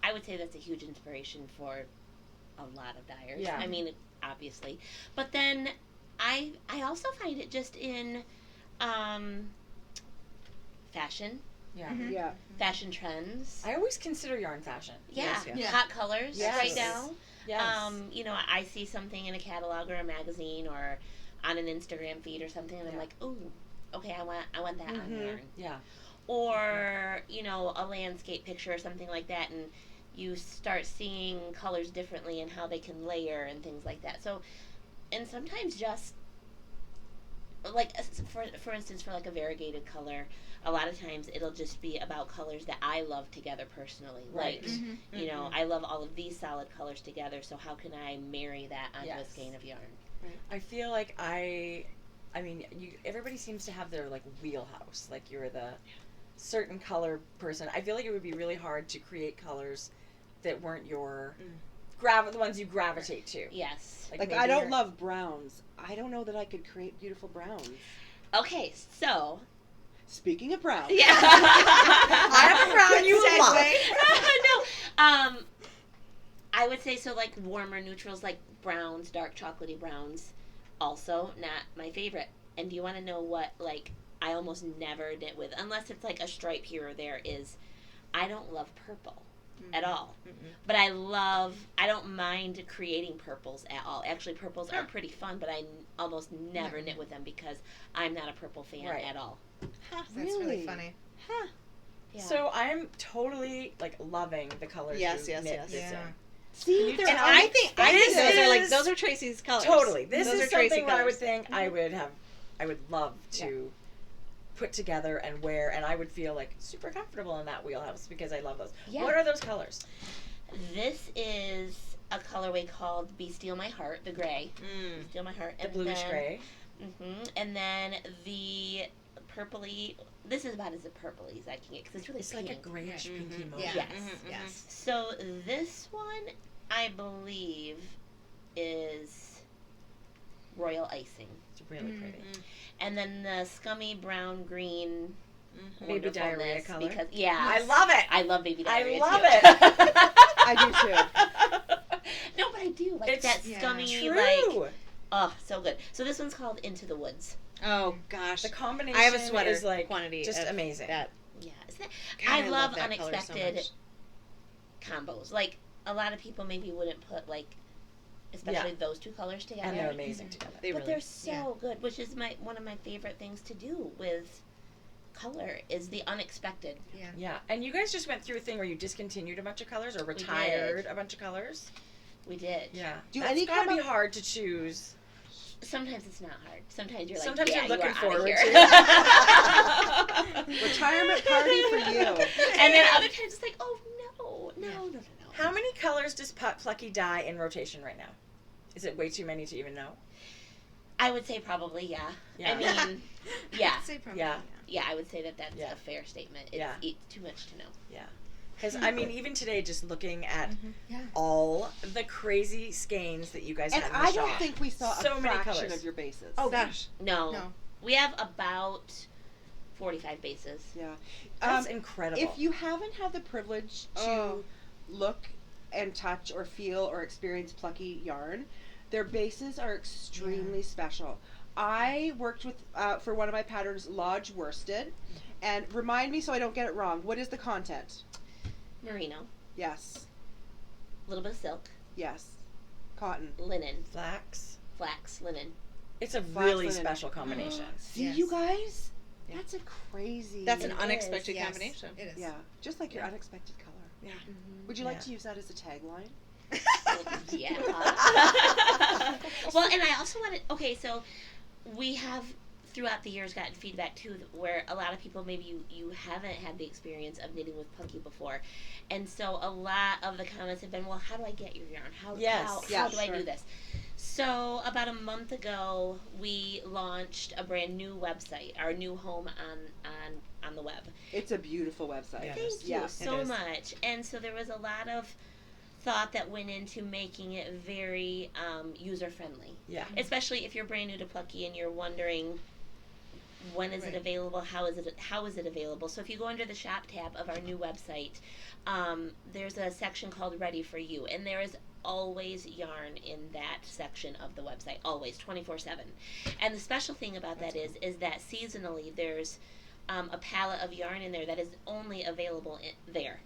I would say that's a huge inspiration for a lot of dyers. Yeah. I mean, obviously, but then I also find it just in fashion, Yeah. Mhm. Yeah. fashion trends. I always consider yarn fashion. Yes, yes. Yeah. Hot colors Yes. right now. Yes. I see something in a catalog or a magazine or on an Instagram feed or something, and I'm like, ooh, okay, I want that on yarn. Yeah. Or a landscape picture or something like that, and you start seeing colors differently and how they can layer and things like that. So, and sometimes just like for instance, for like a variegated color, a lot of times it'll just be about colors that I love together personally. Right. Like I love all of these solid colors together, so how can I marry that onto a Yes. skein of yarn? I feel like everybody seems to have their like wheelhouse. Like you're the certain color person. I feel like it would be really hard to create colors that weren't your the ones you gravitate to. Yes. Like maybe I don't you're- love browns. I don't know that I could create beautiful browns. Okay, so Speaking of browns. yeah. I have a brown you love. No. I would say so like warmer neutrals like browns, dark chocolatey browns, also not my favorite. And do you want to know what like I almost never knit with, unless it's like a stripe here or there, is I don't love purple. at all. But I don't mind creating purples at all. Actually, purples are pretty fun, but I almost never knit with them because I'm not a purple fan at all. Huh, that's really funny. Huh. Yeah. So I'm totally like loving the colors you knit this in. See, And I think those are Tracie's colors. Totally. This those is are Tracie something where I would colors. think I would love to put together and wear, and I would feel like super comfortable in that wheelhouse because I love those. Yeah. What are those colors? This is a colorway called Be Steal My Heart, the gray. Be Steal My Heart. The bluish gray. And then the purpley. This is about as purpley as I can get because it's really It's pink. like a grayish pinky mauve. Yeah. Yes. So this one, I believe, is royal icing. It's really pretty. And then the scummy brown green Baby diarrhea wonderfulness color. Because, I love it. I love baby diarrhea I love too. it. I do too. No, but I do. Like It's that scummy, True. like, oh, so good. So this one's called Into the Woods. Oh gosh, The combination I have a sweater is like quantity just of amazing. That. Yeah. Isn't that, God, I love that color so unexpected much. combos. Like, a lot of people maybe wouldn't put, like, especially those two colors together. And they're amazing together. But they're so good, which is one of my favorite things to do with color is the unexpected. Yeah, and you guys just went through a thing where you discontinued a bunch of colors or retired a bunch of colors. We did. Yeah, Do that's any gotta come be up- hard to choose. Sometimes it's not hard. Sometimes you're like, Sometimes yeah, you're looking you are forward outta to here. it. Retirement party for you. And then other times it's like, oh no. How many colors does Plucky dye in rotation right now? Is it way too many to even know? I would say probably, yeah. Yeah. I mean, yeah. I'd say probably, Yeah. Yeah, I would say that that's Yeah. a fair statement. It's Yeah. too much to know. Yeah. Because, I mean, even today, just looking at Yeah. all the crazy skeins that you guys And had in the I shop. don't think we saw So a many fraction colors. of your bases. Oh gosh. No. No. We have about 45 bases. Yeah. That's incredible. If you haven't had the privilege to look and touch or feel or experience Plucky yarn, their bases are extremely special. I worked with, for one of my patterns, Lodge Worsted. And remind me so I don't get it wrong. What is the content? Merino. Yes. A little bit of silk. Yes. Cotton. Linen. Flax. Flax. Linen. It's a Flax really linen. special combination. See, Yes. you guys? Yeah. That's a crazy... That's an It unexpected Yes, combination. It is. Yeah. Just like your unexpected color. Yeah. Would you like Yeah. to use that as a tagline? Yeah. Well, and I also wanted, okay, so we have throughout the years gotten feedback too where a lot of people maybe you haven't had the experience of knitting with Plucky before, and so a lot of the comments have been, well, how do I get your yarn? How do I do this? So about a month ago we launched a brand new website, our new home on the web. It's a beautiful website. Yeah. Thank you Yeah, so it is. much. And so there was a lot of thought that went into making it very user friendly. Yeah. Especially if you're brand new to Plucky and you're wondering when is it available, how is it available. So if you go under the shop tab of our new website, there's a section called Ready for You, and there is always yarn in that section of the website, always 24/7. And the special thing about that is that seasonally there's a palette of yarn in there that is only available there.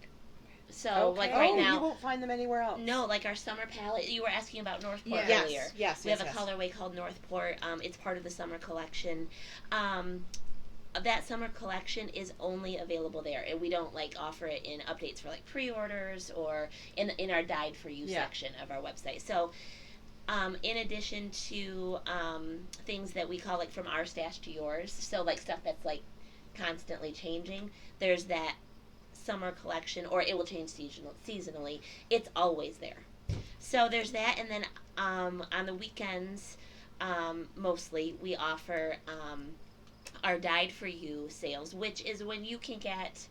So like right you now, won't find them anywhere else. no, like our summer palette. You were asking about Northport Yeah. earlier. Yes. We have a colorway called Northport. It's part of the summer collection. That summer collection is only available there, and we don't like offer it in updates for like pre-orders or in our dyed for you section of our website. So in addition to things that we call like from our stash to yours, so like stuff that's like constantly changing, there's that summer collection, or it will change seasonally. It's always there. So there's that, and then on the weekends, mostly we offer our dyed for you sales, which is when you can get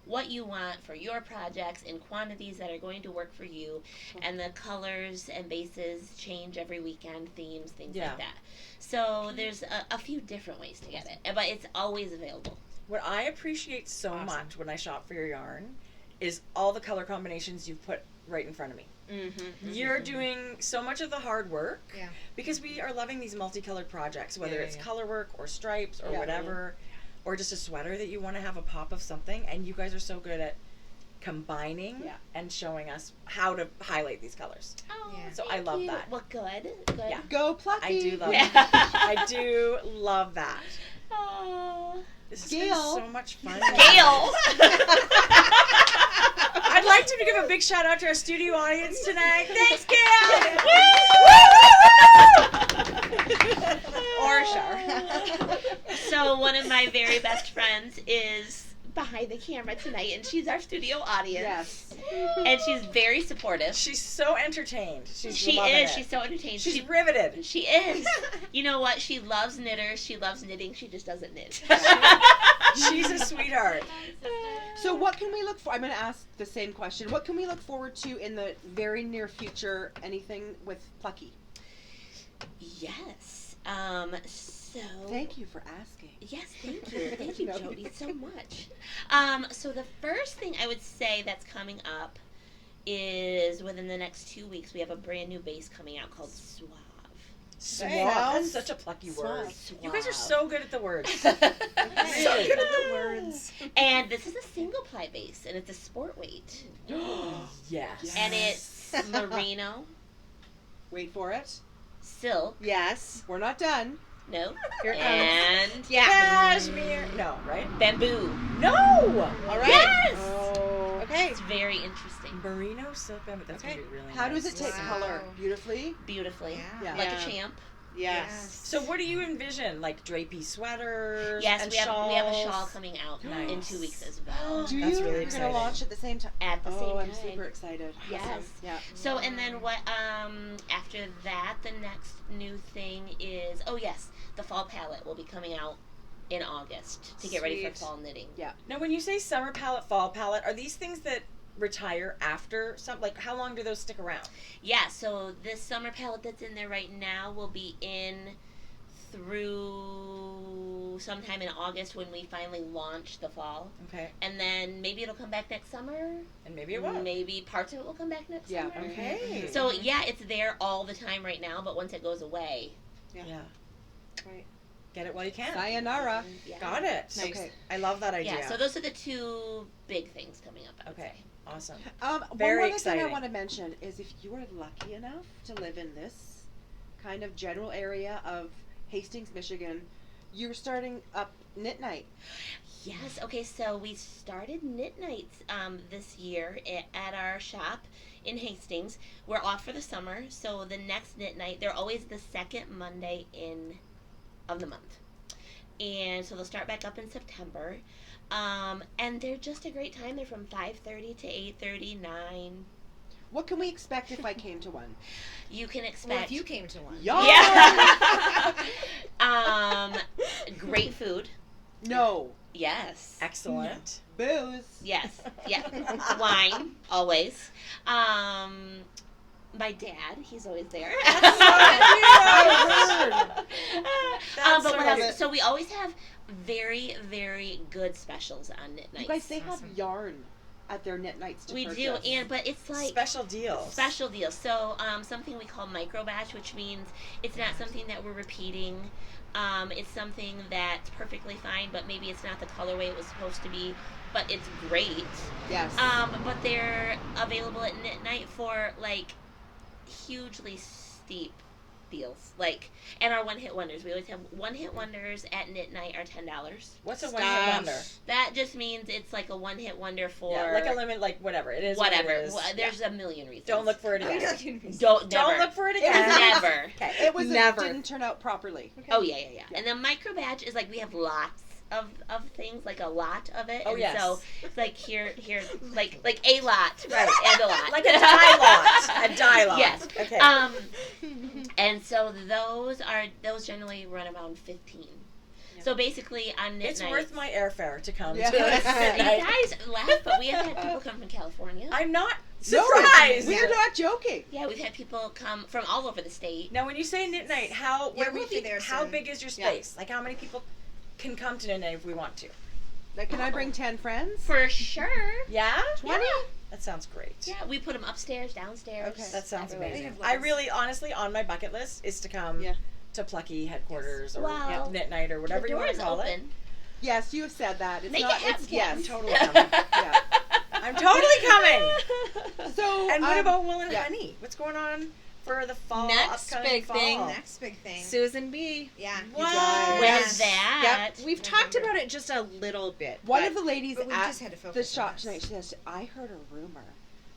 what you want for your projects in quantities that are going to work for you, and the colors and bases change every weekend, themes, things like that. So there's a few different ways to get it, but it's always available. What I appreciate so much when I shop for your yarn is all the color combinations you've put right in front of me. You're doing so much of the hard work because we are loving these multicolored projects, whether it's color work or stripes or whatever, or just a sweater that you want to have a pop of something, and you guys are so good at combining Yeah. and showing us how to highlight these colors. Oh, Yeah. So I thank love you. that. Well, good. Yeah. Go Plucky. I do love Yeah. that. I do love that. Oh. This has Gayle. been so much fun. Gayle. I'd like to give a big shout out to our studio audience tonight. Thanks, Gayle! Or Shar. So one of my very best friends is behind the camera tonight, and she's our studio audience. Yes. And she's very supportive. She's so entertained. She loving is. it. She's so entertained. She's riveted. She is. You know what? She loves knitters. She loves knitting. She just doesn't knit. She's a sweetheart. So what can we look for? I'm going to ask the same question. What can we look forward to in the very near future? Anything with Plucky? Yes. So. Thank you for asking. Yes, thank you. Thank you, No. Jodi, so much. So the first thing I would say that's coming up is within the next 2 weeks, we have a brand new base coming out called Suave. Suave. Sounds That's such a plucky word. Suave. You guys are so good at the words. Really? So good at the words. And this is a single ply base, and it's a sport weight. Yes. And it's merino, Wait for it. silk, Yes. We're not done. no, Here it comes. and Yeah. Cashmere. No, right? bamboo. No! All right. Yes! Oh. Okay. It's very interesting. Merino silk bamboo. That's Okay. going to be really How nice. does it take Wow. color? Beautifully? Beautifully. Yeah. Like Yeah. a champ. Yes. So what do you envision? Like drapey sweaters Yes, and we have a shawl shawls? coming out in Nice. 2 weeks as well. Do That's you? really You're exciting. going to launch at the same time? At the same Oh, time. I'm super excited. Yes. Awesome. Yeah. So and then what after that the next new thing is the fall palette will be coming out in August to get ready for Sweet. fall knitting. Now, when you say summer palette, fall palette, are these things that retire after some? Like, how long do those stick around? Yeah, so this summer palette that's in there right now will be in through sometime in August when we finally launch the fall. Okay, And then maybe it'll come back next summer. and maybe it won't. Maybe parts of it will come back next Yeah. summer. Okay. So yeah, it's there all the time right now, but once it goes away, Yeah. Right. Get it while you can. Sayonara. yeah. Got it. Nice. Okay. I love that idea. Yeah, so those are the two big things coming up, I would Okay. say. Awesome. One Very other thing I exciting. want to mention is if you are lucky enough to live in this kind of general area of Hastings, Michigan, you're starting up knit night. Yes. Okay. So we started knit nights this year at our shop in Hastings. We're off for the summer, so the next knit night they're always the second Monday of the month, and so they'll start back up in September. And they're just a great time. They're from 5:30 to 8:30, 9. What can we expect if I came to one? You can expect. Well, if you came to one. Yarn! Yeah. Great food. No. Yes. Excellent. Booze. Yes. Yeah. Wine always. My dad, he's always there. That's But so what else? good. So we always have very, very good specials on knit nights. You guys, they have Awesome. yarn at their knit nights to we purchase. do, but it's like Special deals. special deals. So something we call micro batch, which means it's not something that we're repeating. It's something that's perfectly fine, but maybe it's not the colorway it was supposed to be, but it's great. Yes. But they're available at knit night for like hugely steep deals. Like, and our one hit wonders. We always have one hit wonders at knit night are $10. What's a Stop. one-hit wonder? That just means it's like a one hit wonder for Yeah, like a limit, like whatever. It is what whatever. it is. There's a million reasons. Don't look for it again. Don't Don't never. look for it It was again. Never. Okay. it was Never. didn't turn out properly. Oh yeah. And the micro batch is like we have lots of things, like a lot of it. Oh, and yes. so it's like here, like a lot, Right. and a lot, Like a die lot. A die lot. Yes. Okay. And so those generally run around 15. Yeah. So basically on knit It's nights, worth my airfare to come Yeah. to this You night. guys laugh, but we have had people come from California. I'm not No, surprised. we're not joking. Yeah, we've had people come from all over the state. Now, when you say knit night, how Yeah, what do we we'll be think? there How soon. big is your space? Like, how many people can come to knit night if we want to? Like, can I bring 10 friends? For sure. Yeah. 20? That sounds great. Yeah, we put them upstairs, downstairs. Okay. That sounds everywhere. amazing. have I lots. really, honestly, on my bucket list is to come Yeah. to Plucky headquarters or Well, knit night or whatever the you door want is to call open. it. Yes, you have said that. It's Make not. it happen, It's yes. Kim. Totally coming. Yeah. I'm totally coming. So, And what about Woolen yeah. Honey? What's going on for the fall? Next upcoming big fall? thing. Next big thing. Susan B. Yeah. What? guys. When's that? Yep. We've talked about it just a little bit. One but- of the ladies But we at just had to the focus on shop this. tonight, she says, I heard a rumor.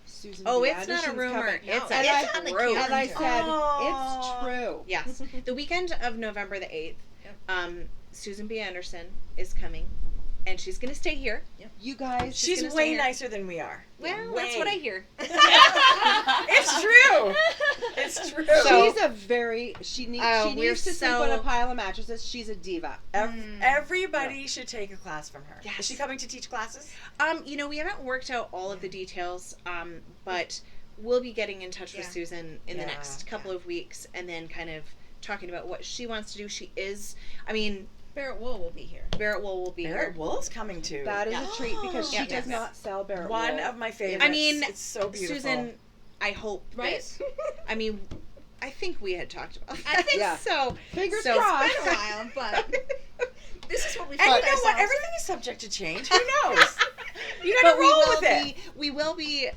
Susan Oh, B. it's not a Anderson's rumor. coming. It's and a I, on the truth. and I calendar. said, Aw. it's true. Yes. The weekend of November the 8th, Yep. Susan B. Anderson is coming, and she's going to stay here. You guys, She's gonna stay way here. nicer than we are. Well, Way. that's what I hear. It's true. It's true. So- she's a very, she needs we're to sleep on a so- pile of mattresses. She's a diva. Everybody should take a class from her. Yes. Is she coming to teach classes? We haven't worked out all of the details, but we'll be getting in touch with Yeah. Susan in the Yeah. next couple of weeks, and then kind of talking about what she wants to do. Barrett Wool will be here. Barrett Wool will be Barrett here. Wool's coming too. That is a treat because she Yeah. does Yes. not sell Barrett One wool. of my favorites. I mean, it's so beautiful. Susan, I hope Right? that, I think we had talked about that. I think Yeah. so. Fingers so- crossed. It's been a while, but this is what we And you found know what? ourselves. Everything is subject to change. Who knows? You gotta But roll with it. we will be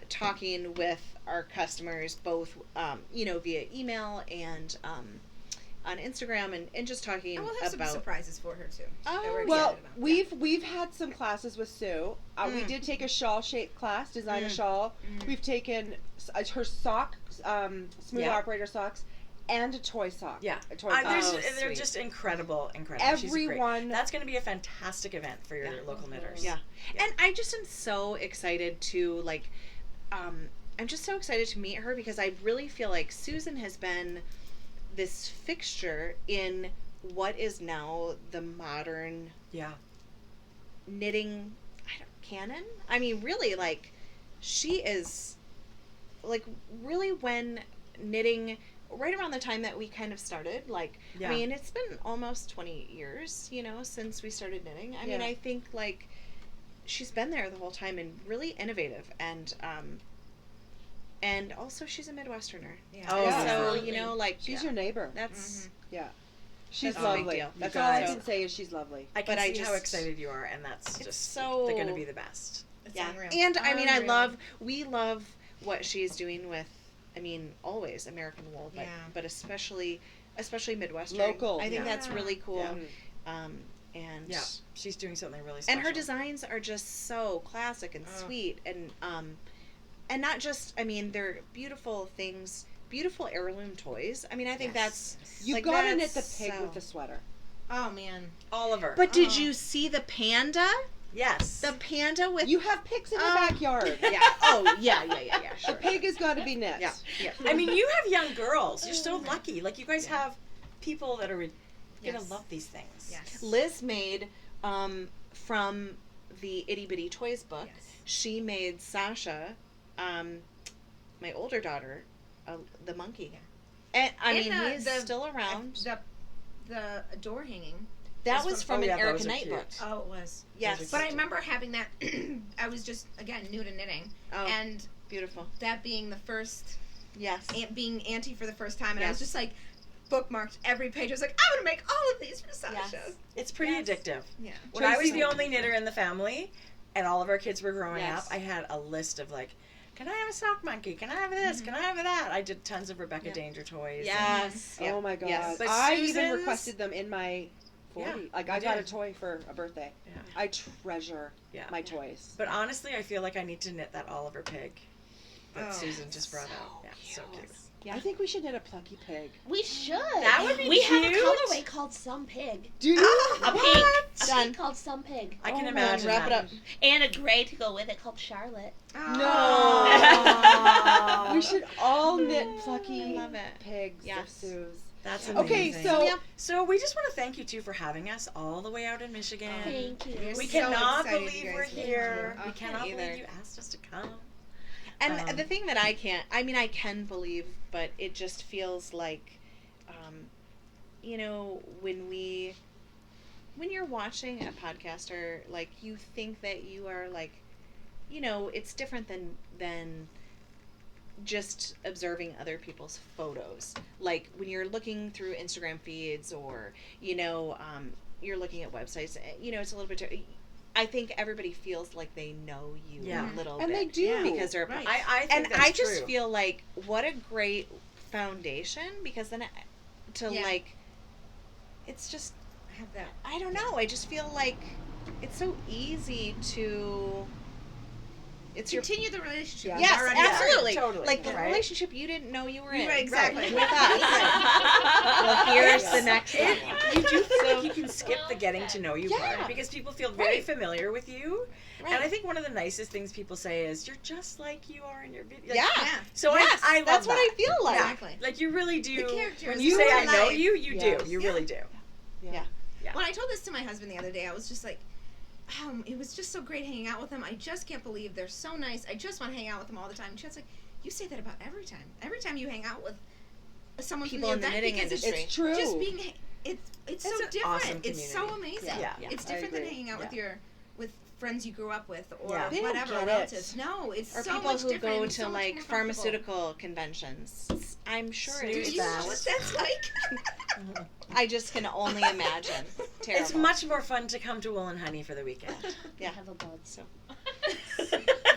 talking with our customers both via email and on Instagram and just talking And we'll have some about surprises for her too. Oh, that we're Well, excited about. we've had some classes with Sue. We did take a shawl shape class, design a shawl. We've taken her sock, smooth Yeah. operator socks, and a toy sock. Yeah. a toy They're, sock. just, they're sweet. just incredible. She's great. Everyone- That's going to be a fantastic event for your local knitters. Yeah. And I just am so excited to I'm just so excited to meet her because I really feel like Susan has been this fixture in what is now the modern Yeah. knitting canon. Really, she is really when knitting right around the time that we kind of started. Yeah. It's been almost 20 years, since we started knitting. Yeah. I think she's been there the whole time and really innovative and also she's a Midwesterner. Yeah. Oh, Yeah. So, Absolutely. She's your neighbor. that's Yeah. She's That's a big lovely. deal. That's You all I guys- can say is she's lovely. I can But I see how just- excited you are, and that's It's just so- they're going to be the best. It's yeah. unreal. And Unreal. we love what she's doing with always American wool, but Yeah. but especially Midwestern. Local. I think Yeah. that's really cool. Yeah. And Yeah, she's doing something really special. and her designs are just so classic and sweet and not just they're beautiful things, beautiful heirloom toys. I think Yes. that's You like, gotta knit that's the pig so- with the sweater. Oh man. Oliver. But did Oh. you see the panda? yes. The panda with You have pigs in your backyard. yeah. Oh yeah. The Sure. pig has got to be knit. Yeah. Yeah. I mean, you have young girls. You're so lucky. You guys have people that are going to Yes. love these things. Yes. Liz made from the Itty Bitty Toys book. Yes. She made Sasha, my older daughter, the monkey. Yeah. And And he's still around. The door hanging. That This was one- from oh, an yeah, Erica those are Knight cute. book. Oh, it was. Yes. But I remember having that. I was just again new to knitting, Oh, and beautiful. that being the first, Yes. being auntie for the first time, and I was Yes. just bookmarked every page. I was like, I'm gonna make all of these for Sasha. Yes. It's pretty Yes. addictive. Yeah. When I was Tracie- the only knitter in the family, and all of our kids were growing Yes. up, I had a list of can I have a sock monkey? Can I have this? Can I have that? I did tons of Rebecca Yeah. Danger toys. Yes. Yeah. Oh my god. Yes. But I even Susan's- requested them in my 40. Yeah, I you got a did. toy for a birthday. Yeah. I treasure Yeah. my toys. But honestly, I feel like I need to knit that Oliver pig that Oh, Susan just brought out. Yeah, so cute. Yeah. I think we should knit a plucky pig. We should. That would be We have a cute. colorway called Some Pig. Do you? A pink. A Done. pink called Some Pig. I can Oh, imagine Wrap it that. up. And a gray to go with it called Charlotte. Oh. We should all knit plucky I love it. pigs Yes. of Sue's. That's Okay, amazing. so Yep. So we just want to thank you two for having us all the way out in Michigan. Thank you. We're We so cannot excited believe you we're guys came here. here. We I cannot can't either. believe you asked us to come. And the thing that I can't, I can believe, but it just feels like, when you're watching a podcaster, you think that you are it's different than just observing other people's photos. When you're looking through Instagram feeds or, you're looking at websites, it's a little bit, I think everybody feels like they know you Yeah. a little And bit. they do. Because they're Right. I think and that's I just true. feel like what a great foundation, because then Yeah. like it's just I have that. I don't know, I just feel like it's so easy to it's your Continue the relationship. Yeah. yes, Already absolutely. Totally. Like the Right. relationship you didn't know you were in. Right, exactly. With us. Well, here's Yes. the next It, level. you do feel So- like you can skip the getting to know you Yeah. part because people feel very Right. familiar with you. Right. And I think one of the nicest things people say is, "You're just like you are in your video." Yeah. Yeah. So Yes, I love that's what that. I feel like. Yeah. Exactly. Like you really do. The characters When you in say real I know life. you, you Yes. do. You really do. Yeah. Yeah. When I told this to my husband the other day, I was just like, it was just so great hanging out with them. I just can't believe they're so nice. I just want to hang out with them all the time. And Chad's like, you say that about every time. Every time you hang out with someone People from in the event, knitting because industry. It's true. Just being, it's so It's an different. awesome It's so community. amazing. Yeah. It's I different than agree. hanging out with Yeah. with friends you grew up with or Yeah. They don't whatever get it. relatives. No, it's Or so people much who different. go and so to much like more comfortable. pharmaceutical conventions. I'm sure Do Snooze you know fest. what that's like? I just can only imagine. Terrible. It's much more fun to come to Woolen Honey for the weekend. Yeah. I have a bug, so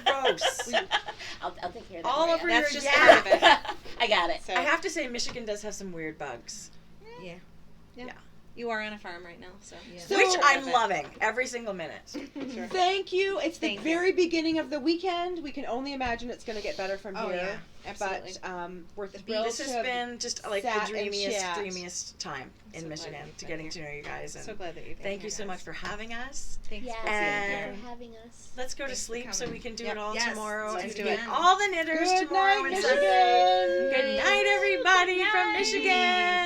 Gross. I'll take care of that. All for over ya. That's your just yap. part of it. I got it. So I have to say, Michigan does have some weird bugs, you are on a farm right now, so Yeah. So- which I'm Love it. loving every single minute. Sure. Thank you. It's Thank the you. very beginning of the weekend. We can only imagine it's going to get better from Oh, here. yeah. Absolutely. But we're The thrilled This to has have been just like the sat and chat. dreamiest time in So Michigan glad to you've getting been to know you guys. And so glad that you've been thank here, you so guys. much for having us. Thanks Yes, for thank being you here. for having us. Let's go to Thanks for sleep so coming. we can do Yep. it all Yes, tomorrow let's and do get it. all the knitters Good tomorrow night, and Sunday. Michigan. Good night, everybody from Michigan.